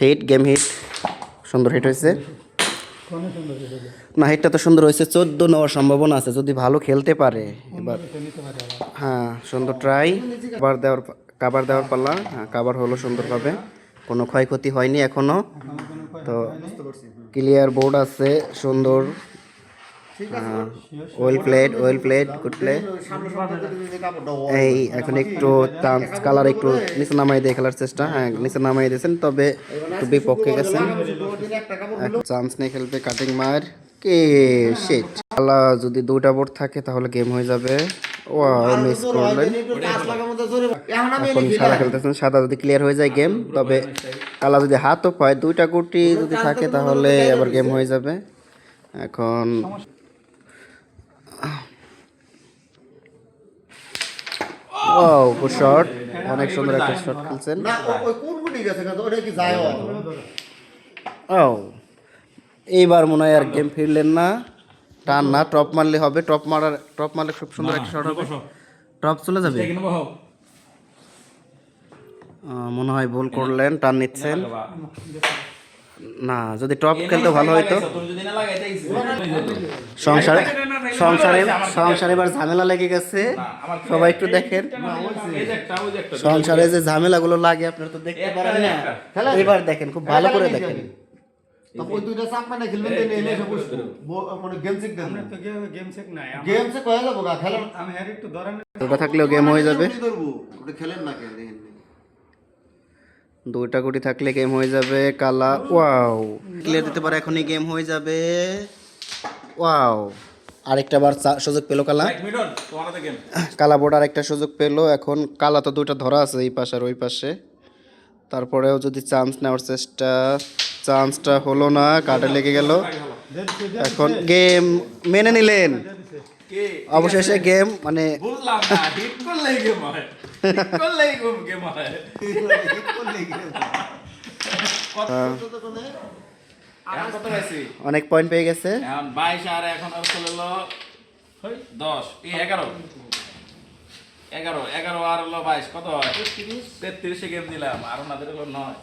Hit game hit সুন্দর hit হয়েছে না, হিটটা তো সুন্দর হয়েছে। 14 নেওয়ার সম্ভাবনা আছে যদি ভালো খেলতে পারে এবার। হ্যাঁ সুন্দর ট্রাই। কাবার দেওয়ার পাল্লা। হ্যাঁ কাবার হলো সুন্দরভাবে, কোনো ক্ষয়ক্ষতি হয়নি এখনো। তো ক্লিয়ার বোর্ড আছে সুন্দর। Well played good play. এই এখন একটু চান্স কালার একটু নিচে নামাই দিয়ে খেলার চেষ্টা। হ্যাঁ নিচে নামাই দিয়েছেন, তবে একটু বিপক্ষে গেছেন। চান্স নিয়ে খেলবে কাটিং মার কে শিট। কালা যদি দুইটা বোর্ড থাকে তাহলে গেম হয়ে যাবে। ওয়াও মিস করলেন। এখন সাদা খেলতেছেন, সাদা যদি ক্লিয়ার হয়ে যায় গেম, তবে কালা যদি হাতও পায় দুইটা গুটি যদি থাকে তাহলে আবার গেম হয়ে যাবে। এখন ওয়াও গুড শট, অনেক সুন্দর একটা শট খেলছেন। ও এইবার মনে হয় আর গেম ফিরলেন না। টান না, টপ মারলে হবে। টপ মারলে খুব সুন্দর একটা শট হবে। টপ চলে যাবে মনে হয়। ভুল করলেন, টান নিচ্ছেন না। যদি টপ খেলতে ভালো হইতো। সংসারে এবার ঝামেলা লেগে গেছে, সবাই একটু দেখেন। সংসারে যে ঝামেলাগুলো লাগে আপনারা তো দেখতে পারেন না, এবার দেখেন খুব ভালো করে দেখেন। ওটা থাকলেও গেম হয়ে যাবে। দুইটা গুটি থাকলে গেম হয়ে যাবে। কালা ওয়াও ক্লিয়ার দিতে পারে, এখনই গেম হয়ে যাবে। ওয়াও আরেকটা বার সুযোগ পেলো কালা। কালা বোর্ড আরেকটা সুযোগ পেলো। এখন কালা তো দুইটা ধরা আছে এই পাশে আর ওই পাশে, তারপরেও যদি চান্স নেওয়ার চেষ্টা, চান্সটা হলো না, কাটে লেগে গেল। এখন গেম মেনে নিলেন অবশেষে গেম, মানে অনেক পয়েন্ট পেয়ে গেছে। 22 আর এখন চললো 10 11 11 11 আর হলো 22 কত হয়? 33 গেম দিলাম আর ওনাদের হলো 9।